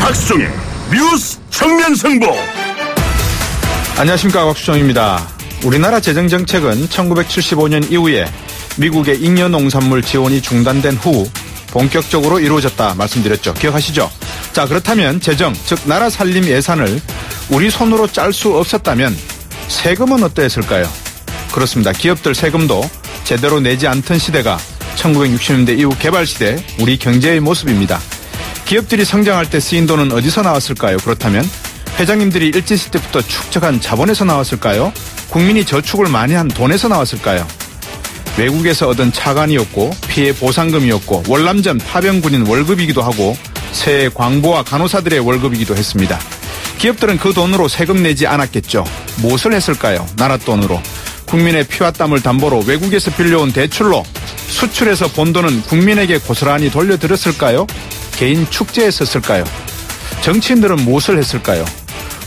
박수종의 뉴스 정면 승부. 안녕하십니까, 박수종입니다. 우리나라 재정정책은 1975년 이후에 미국의 잉여농산물 지원이 중단된 후 본격적으로 이루어졌다 말씀드렸죠. 기억하시죠? 자, 그렇다면 재정, 즉 나라 살림 예산을 우리 손으로 짤 수 없었다면 세금은 어떠했을까요? 그렇습니다. 기업들 세금도 제대로 내지 않던 시대가 1960년대 이후 개발시대 우리 경제의 모습입니다. 기업들이 성장할 때 쓰인 돈은 어디서 나왔을까요? 그렇다면 회장님들이 일제시대부터 축적한 자본에서 나왔을까요? 국민이 저축을 많이 한 돈에서 나왔을까요? 외국에서 얻은 차관이었고 피해 보상금이었고 월남전 파병군인 월급이기도 하고 새 광부와 간호사들의 월급이기도 했습니다. 기업들은 그 돈으로 세금 내지 않았겠죠. 무엇을 했을까요? 나라 돈으로. 국민의 피와 땀을 담보로 외국에서 빌려온 대출로 수출해서 본 돈은 국민에게 고스란히 돌려드렸을까요? 개인 축제에 썼을까요? 정치인들은 무엇을 했을까요?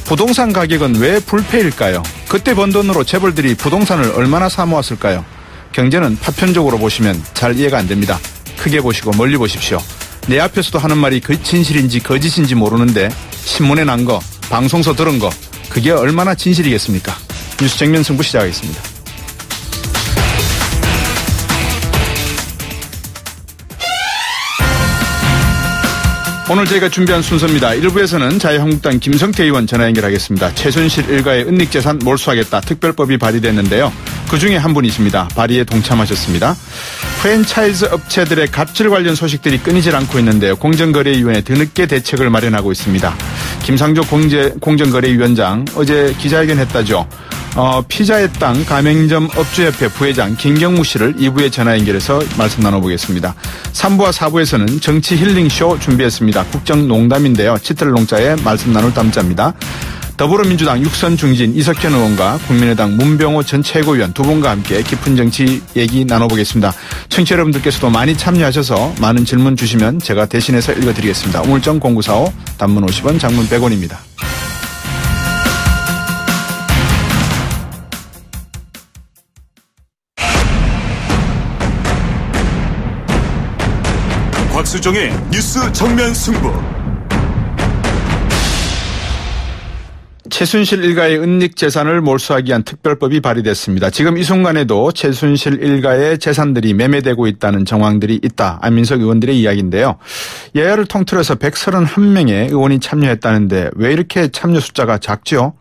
부동산 가격은 왜 불패일까요? 그때 번 돈으로 재벌들이 부동산을 얼마나 사모았을까요? 경제는 파편적으로 보시면 잘 이해가 안 됩니다. 크게 보시고 멀리 보십시오. 내 앞에서도 하는 말이 진실인지 거짓인지 모르는데 신문에 난 거, 방송서 들은 거, 그게 얼마나 진실이겠습니까? 뉴스 정면 승부 시작하겠습니다. 오늘 저희가 준비한 순서입니다. 1부에서는 자유한국당 김성태 의원 전화 연결하겠습니다. 최순실 일가의 은닉재산 몰수하겠다 특별법이 발의됐는데요. 그중에 한 분이십니다. 발의에 동참하셨습니다. 프랜차이즈 업체들의 갑질 관련 소식들이 끊이질 않고 있는데요. 공정거래위원회 뒤늦게 대책을 마련하고 있습니다. 김상조 공정거래위원장 어제 기자회견했다죠. 피자의 땅 가맹점 업주협회 부회장 김경무 씨를 2부에 전화 연결해서 말씀 나눠보겠습니다. 3부와 4부에서는 정치 힐링쇼 준비했습니다. 국정농담인데요. 치틀농자에 말씀 나눌 담자입니다. 더불어민주당 육선중진 이석현 의원과 국민의당 문병호 전 최고위원 두 분과 함께 깊은 정치 얘기 나눠보겠습니다. 청취자 여러분들께서도 많이 참여하셔서 많은 질문 주시면 제가 대신해서 읽어드리겠습니다. 우물정 0945 단문 50원 장문 100원입니다. 박수종의 뉴스 정면 승부. 최순실 일가의 은닉 재산을 몰수하기 위한 특별법이 발의됐습니다. 지금 이 순간에도 최순실 일가의 재산들이 매매되고 있다는 정황들이 있다. 안민석 의원들의 이야기인데요. 여야를 통틀어서 131명의 의원이 참여했다는데 왜 이렇게 참여 숫자가 작죠?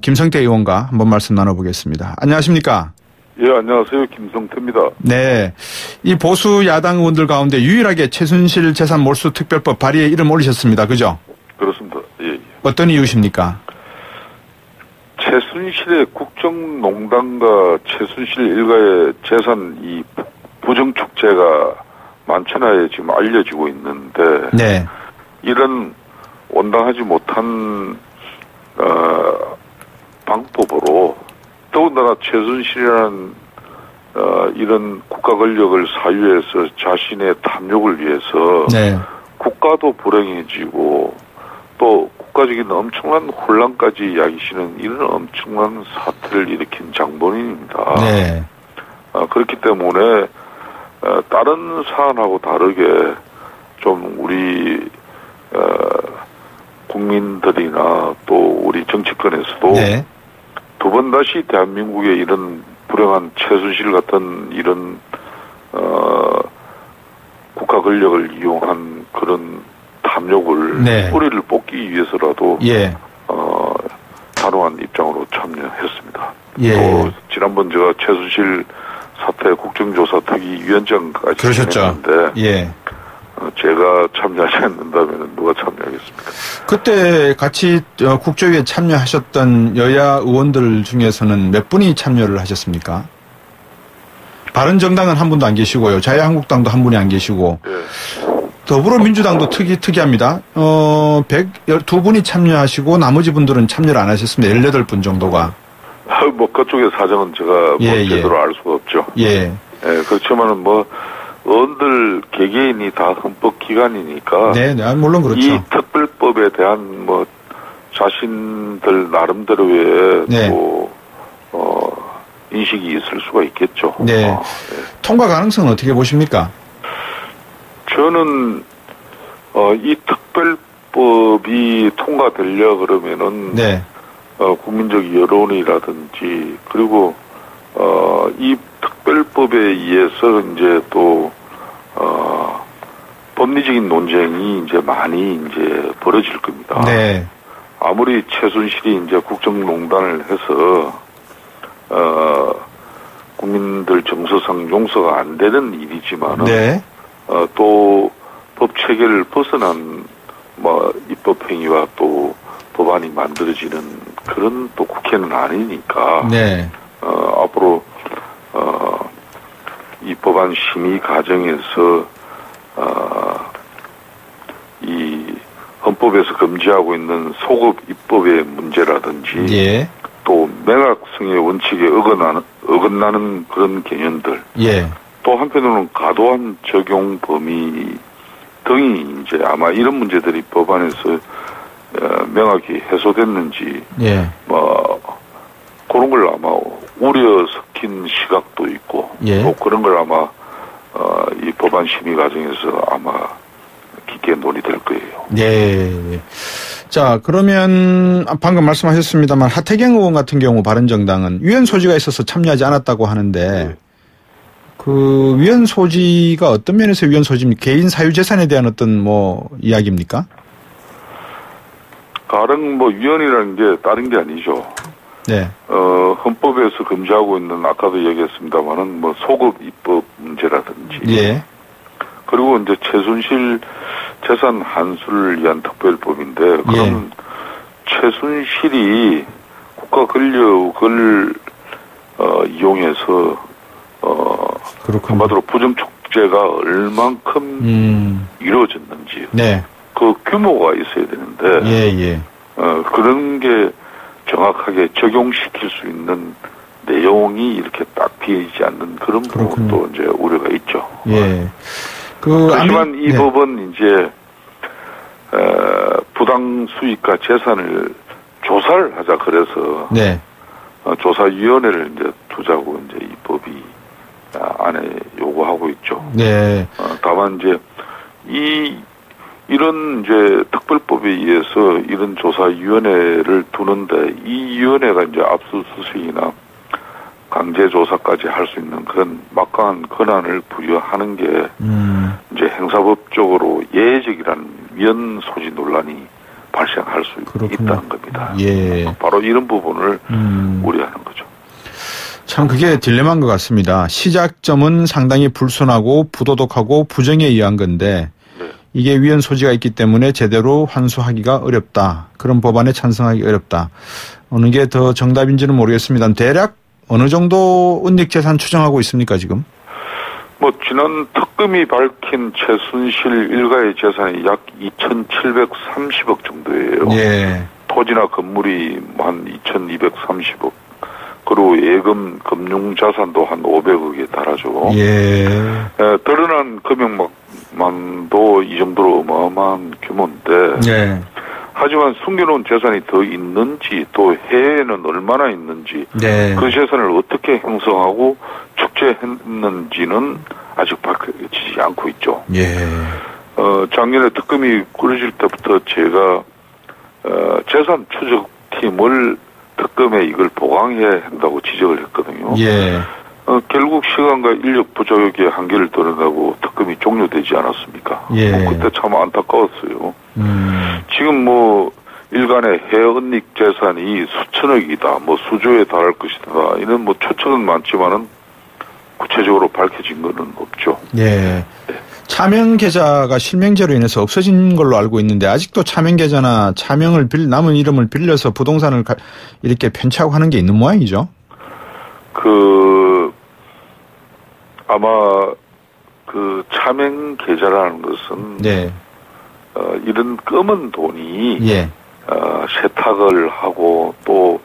김성태 의원과 한번 말씀 나눠보겠습니다. 안녕하십니까? 예, 안녕하세요. 김성태입니다. 네. 이 보수 야당 의원들 가운데 유일하게 최순실 재산 몰수 특별법 발의에 이름 올리셨습니다. 그죠? 그렇습니다. 예. 어떤 이유십니까? 최순실의 국정농단과 최순실 일가의 재산 이 부정축제가 만천하에 지금 알려지고 있는데, 네. 이런 온당하지 못한 방법으로 더군다나 최순실이라는 이런 국가 권력을 사유해서 자신의 탐욕을 위해서 네. 국가도 불행해지고 또 국가적인 엄청난 혼란까지 야기시는 이런 엄청난 사태를 일으킨 장본인입니다. 네. 그렇기 때문에 다른 사안하고 다르게 좀 우리 국민들이나 또 우리 정치권에서도 네. 두 번 다시 대한민국의 이런 불행한 최순실 같은 이런 국가 권력을 이용한 그런 탐욕을 네. 뿌리를 뽑기 위해서라도 예. 단호한 입장으로 참여했습니다. 예. 또 지난번 제가 최순실 사태 국정조사 특위위원장까지 그러셨죠. 했는데 예. 제가 참여하지 않는다면 누가 참여하겠습니까? 그때 같이 국조위에 참여하셨던 여야 의원들 중에서는 몇 분이 참여를 하셨습니까? 바른정당은 한 분도 안 계시고요. 자유한국당도 한 분이 안 계시고. 예. 더불어민주당도 특이합니다. 102분이 참여하시고 나머지 분들은 참여를 안 하셨습니다. 18분 정도가. 뭐 그쪽의 사정은 제가 제대로 알 수가 없죠. 예. 예, 그렇지만은 의원들 개개인이 다 헌법기관이니까. 네, 물론 그렇죠. 이 특별법에 대한 자신들 나름대로의 네. 인식이 있을 수가 있겠죠. 네. 네. 통과 가능성은 어떻게 보십니까? 저는 이 입법이 통과되려 그러면은 네. 국민적 여론이라든지 그리고 이 특별법에 의해서 이제 또 법리적인 논쟁이 이제 많이 이제 벌어질 겁니다. 네. 아무리 최순실이 이제 국정농단을 해서 국민들 정서상 용서가 안 되는 일이지만은 네. 또 법 체계를 벗어난 뭐 입법 행위와 또 법안이 만들어지는 그런 또 국회는 아니니까 네. 앞으로 이 법안 심의 과정에서 이 헌법에서 금지하고 있는 소급 입법의 문제라든지 예. 또 명확성의 원칙에 어긋나는 그런 개념들 예. 또 한편으로는 과도한 적용 범위 등이 이제 아마 이런 문제들이 법안에서 명확히 해소됐는지 예. 뭐 그런 걸 아마 우려 섞인 시각도 있고 예. 또 그런 걸 아마 이 법안 심의 과정에서 아마 깊게 논의될 거예요. 예. 자, 그러면 방금 말씀하셨습니다만 하태경 의원 같은 경우 바른정당은 위헌 소지가 있어서 참여하지 않았다고 하는데 그 위헌 소지가 어떤 면에서 위헌 소지입니까? 개인 사유 재산에 대한 어떤 뭐 이야기입니까? 가령 뭐 위헌이라는 게 다른 게 아니죠. 네. 헌법에서 금지하고 있는 아까도 얘기했습니다만은 뭐 소급 입법 문제라든지 예. 그리고 이제 최순실 재산 환수를 위한 특별법인데 그럼 최순실이 국가 권력을 이용해서 그렇군요. 한마디로 부정축제가 얼만큼 이루어졌는지 네. 그 규모가 있어야 되는데 예. 그런 게 정확하게 적용시킬 수 있는 내용이 이렇게 딱 비어있지 않는 그런 부분도 이제 우려가 있죠. 예. 하지만 이 법은 이제 부당 수익과 재산을 조사를 하자 그래서 네. 조사위원회를 이제 두자고 이제 이 법이 안에 요구하고 있죠. 네. 다만 이제 이런 이제 특별법에 의해서 이런 조사위원회를 두는데 이 위원회가 이제 압수수색이나 강제조사까지 할 수 있는 그런 막강한 권한을 부여하는 게 이제 행사법적으로 예외적이라는 위헌 소지 논란이 발생할 수 있다는 겁니다. 예. 바로 이런 부분을 우려하는 거죠. 참 그게 딜레마인 것 같습니다. 시작점은 상당히 불순하고 부도덕하고 부정에 의한 건데 이게 위헌 소지가 있기 때문에 제대로 환수하기가 어렵다. 그런 법안에 찬성하기 어렵다. 어느 게 더 정답인지는 모르겠습니다. 대략 어느 정도 은닉재산 추정하고 있습니까 지금? 뭐 지난 특검이 밝힌 최순실 일가의 재산이 약 2,730억 정도예요. 예. 토지나 건물이 한 2,230억. 그리고 예금 금융자산도 한 500억에 달하죠. 예. 드러난 금액만도 이 정도로 어마어마한 규모인데. 예. 하지만 숨겨놓은 재산이 더 있는지 또 해외에는 얼마나 있는지 네. 그 재산을 어떻게 형성하고 축제했는지는 아직 밝혀지지 않고 있죠. 예. 작년에 특검이 꾸려질 때부터 제가 재산 추적팀을 특검에 이걸 보강해야 한다고 지적을 했거든요. 예. 결국 시간과 인력 부족의 한계를 드러내고 특검이 종료되지 않았습니까? 예. 그때 참 안타까웠어요. 지금 뭐 일간의 해은닉 재산이 수천억이다, 뭐 수조에 달할 것이다. 이런 뭐 추측은 많지만은 구체적으로 밝혀진 것은 없죠. 예. 차명 계좌가 실명제로 인해서 없어진 걸로 알고 있는데 아직도 차명 계좌나 차명을 남은 이름을 빌려서 부동산을 이렇게 편취하고 하는 게 있는 모양이죠. 아마 그 차명 계좌라는 것은 네. 이런 검은 돈이 예. 세탁을 하고 또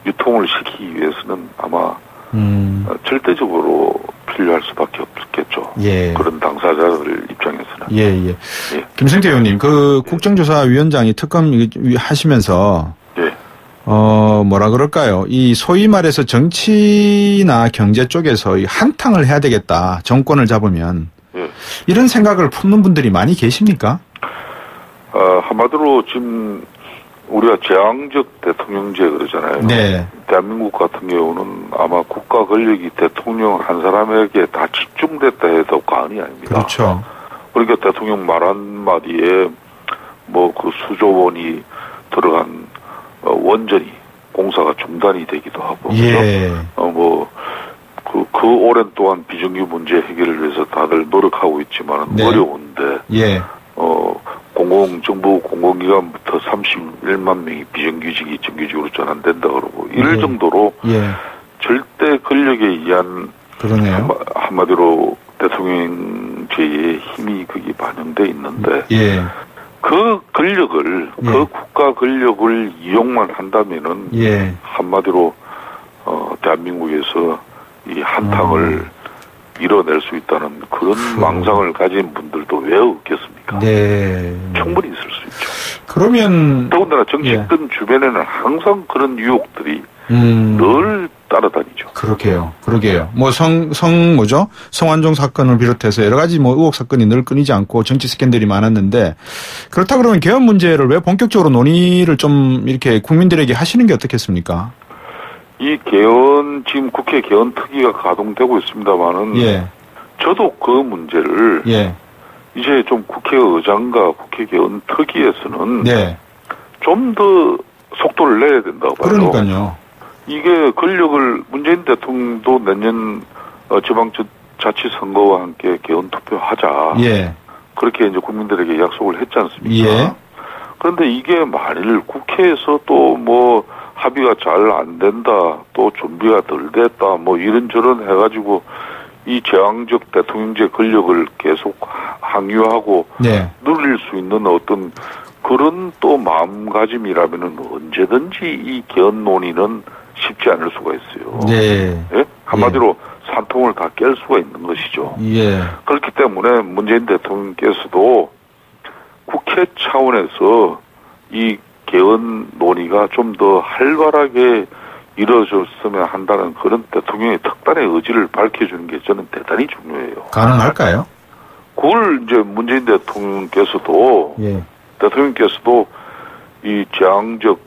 유통을 시키기 위해서는 아마 절대적으로 필요할 수밖에 없겠죠. 예. 그런 당사자들 입장에서는. 예. 예. 김승태 의원님, 그 국정조사위원장이 특검 하시면서 뭐라 그럴까요? 이 소위 말해서 정치나 경제 쪽에서 한탕을 해야 되겠다. 정권을 잡으면. 예. 이런 생각을 품는 분들이 많이 계십니까? 한마디로 지금 우리가 제왕적 대통령제 그러잖아요. 네. 대한민국 같은 경우는 아마 국가 권력이 대통령 한 사람에게 다 집중됐다 해도 과언이 아닙니다. 그렇죠. 그러니까 대통령 말 한마디에 뭐 그 수조 원이 들어간 원전이 공사가 중단이 되기도 하고. 예. 그 오랜 동안 비정규 문제 해결을 위해서 다들 노력하고 있지만 네. 어려운데. 예. 정부 공공기관부터 31만 명이 비정규직이 정규직으로 전환된다 그러고 이럴 예. 정도로 예. 절대 권력에 의한 그러네요. 한마디로 대통령제의 힘이 거기 반영돼 있는데 예. 그 권력을 예. 그 국가 권력을 이용만 한다면은 예. 한마디로 대한민국에서 이 한탕을 이뤄낼 수 있다는 그런 망상을 가진 분들도 왜 없겠습니까? 네. 충분히 있을 수 있죠. 그러면 더군다나 정치권 주변에는 항상 그런 유혹들이 늘 따라다니죠. 그러게요. 뭐 성완종 사건을 비롯해서 여러 가지 뭐 의혹 사건이 늘 끊이지 않고 정치 스캔들이 많았는데 그렇다 그러면 개헌 문제를 왜 본격적으로 논의를 좀 이렇게 국민들에게 하시는 게 어떻겠습니까? 이 지금 국회 개헌 특위가 가동되고 있습니다만은 예. 저도 그 문제를 예. 이제 좀 국회의장과 국회 개헌 특위에서는 네. 좀 더 속도를 내야 된다고 봐요. 그러니까요. 이게 권력을 문재인 대통령도 내년 지방자치선거와 함께 개헌 투표하자. 예. 그렇게 이제 국민들에게 약속을 했지 않습니까? 예. 그런데 이게 만일 국회에서 또 뭐 합의가 잘 안 된다, 또 준비가 덜 됐다, 뭐 이런저런 해가지고 이 제왕적 대통령제 권력을 계속 항유하고 네. 누릴 수 있는 어떤 그런 또 마음가짐이라면은 언제든지 이 개헌 논의는 쉽지 않을 수가 있어요. 네. 예? 한마디로 산통을 다 깰 수가 있는 것이죠. 예. 그렇기 때문에 문재인 대통령께서도 국회 차원에서 이 개헌 논의가 좀 더 활발하게 이루어졌으면 한다는 그런 대통령의 특단의 의지를 밝혀주는 게 저는 대단히 중요해요. 가능할까요? 그걸 이제 문재인 대통령께서도 예. 이 제왕적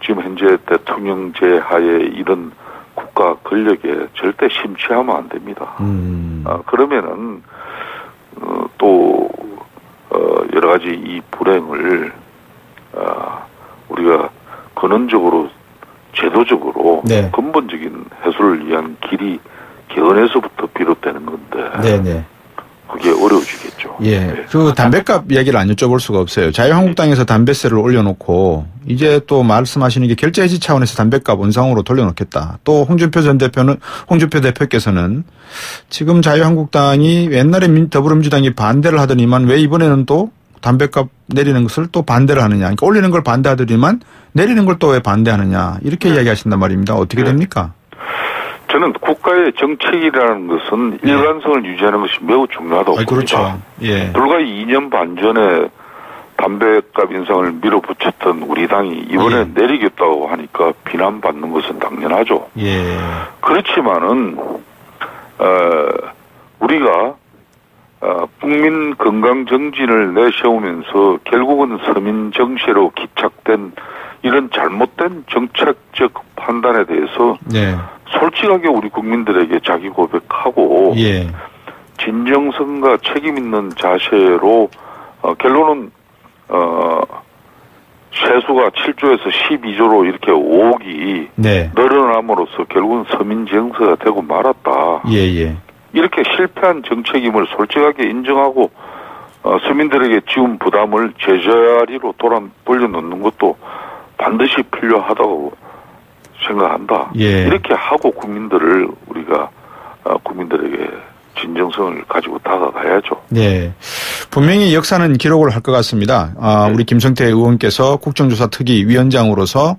지금 현재 대통령제 하에 이런 국가 권력에 절대 심취하면 안 됩니다. 그러면은 또 여러 가지 이 불행을 우리가 근원적으로 제도적으로 네. 근본적인 해소를 위한 길이 개헌에서부터 비롯되는 건데 네네. 그게 어려워지겠죠. 예. 네. 그 담배값 얘기를 안 여쭤볼 수가 없어요. 자유한국당에서 담배세를 올려놓고 이제 또 말씀하시는 게 결제해지 차원에서 담배값 원상으로 돌려놓겠다. 또 홍준표 대표께서는 지금 자유한국당이 옛날에 더불어민주당이 반대를 하더니만 왜 이번에는 또 담배값 내리는 것을 또 반대를 하느냐. 그러니까 올리는 걸 반대하더니만 내리는 걸 또 왜 반대하느냐. 이렇게 이야기하신단 말입니다. 어떻게 됩니까? 저는 국가의 정책이라는 것은 일관성을 유지하는 것이 매우 중요하다고 봅니다. 그렇죠. 예. 불과 2년 반 전에 담배값 인상을 밀어붙였던 우리 당이 이번에 내리겠다고 하니까 비난받는 것은 당연하죠. 예. 그렇지만은 우리가 국민 건강 정진을 내세우면서 결국은 서민 정세로 기착된 이런 잘못된 정책적 판단에 대해서 네. 솔직하게 우리 국민들에게 자기 고백하고 예. 진정성과 책임 있는 자세로 결론은 세수가 7조에서 12조로 이렇게 5억이 네. 늘어남으로써 결국은 서민 정서가 되고 말았다. 예. 이렇게 실패한 정책임을 솔직하게 인정하고 서민들에게 지원 부담을 제자리로 돌려놓는 것도 반드시 필요하다고 생각한다. 예. 이렇게 하고 우리가 국민들에게 진정성을 가지고 다가가야죠. 네. 분명히 역사는 기록을 할 것 같습니다. 우리 김성태 의원께서 국정조사 특위 위원장으로서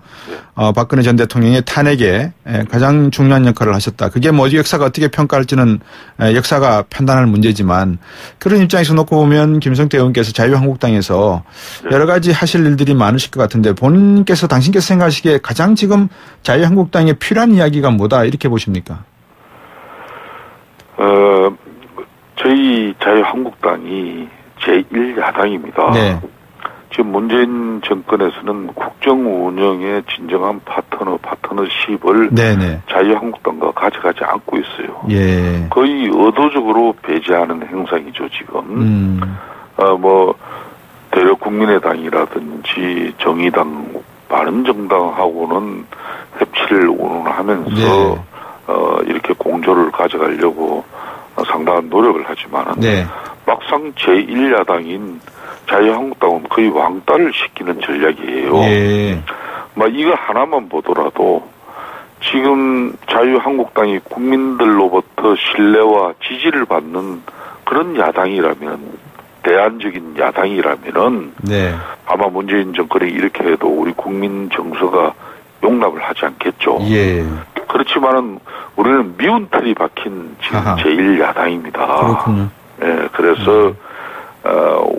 박근혜 전 대통령의 탄핵에 가장 중요한 역할을 하셨다. 그게 뭐 역사가 어떻게 평가할지는 역사가 판단할 문제지만 그런 입장에서 놓고 보면 김성태 의원께서 자유한국당에서 여러 가지 하실 일들이 많으실 것 같은데 당신께서 생각하시기에 가장 지금 자유한국당에 필요한 이야기가 뭐다 이렇게 보십니까? 저희 자유한국당이 제1야당입니다. 네. 지금 문재인 정권에서는 국정 운영의 진정한 파트너십을 네네. 자유한국당과 가져가지 않고 있어요. 예. 거의 의도적으로 배제하는 행상이죠, 지금. 대려 국민의당이라든지 정의당, 바른정당하고는 협치를 운운하면서 네. 이렇게 공조를 가져가려고 상당한 노력을 하지만은 네. 막상 제1야당인 자유한국당은 거의 왕따를 시키는 전략이에요. 예. 이거 하나만 보더라도 지금 자유한국당이 국민들로부터 신뢰와 지지를 받는 그런 야당이라면, 대안적인 야당이라면은 네. 아마 문재인 정권이 이렇게 해도 우리 국민 정서가 용납을 하지 않겠죠. 예. 그렇지만은 우리는 미운 털이 박힌 지금 제1야당입니다. 그렇군요. 예, 그래서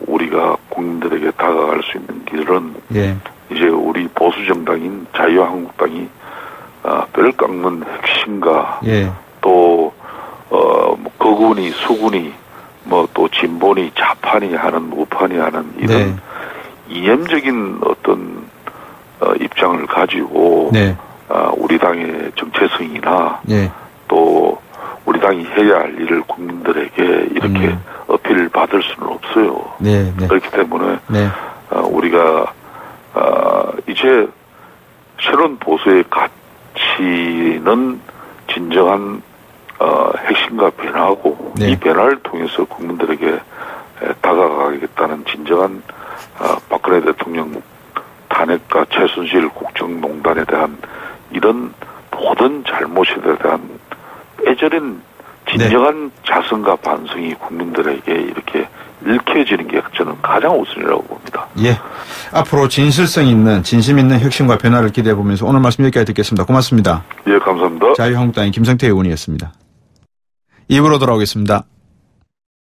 우리가 국민들에게 다가갈 수 있는 길은 예. 이제 우리 보수 정당인 자유한국당이 뼈를 깎는 핵심과 예. 또 거군이 수군이 또 진보니 좌판이 하는 우판이 하는 이런 네. 이념적인 어떤 입장을 가지고 네. 우리 당의 정체성이나 예. 또 우리 당이 해야 할 일을 국민들에게 이렇게 어필을 받을 수는 없어요. 네. 네. 그렇기 때문에 네. 우리가 이제 새로운 보수의 가치는 진정한 핵심과 변화하고 네. 이 변화를 통해서 국민들에게 다가가겠다는 진정한 박근혜 대통령 탄핵과 최순실 국정농단에 대한 이런 모든 잘못에 대한 빼저린 진정한 자성과 반성이 국민들에게 이렇게 읽혀지는 게 저는 가장 우선이라고 봅니다. 예. 앞으로 진실성 있는, 진심 있는 혁신과 변화를 기대해 보면서 오늘 말씀 여기까지 듣겠습니다. 고맙습니다. 예, 감사합니다. 자유한국당의 김성태 의원이었습니다. 입으로 돌아오겠습니다.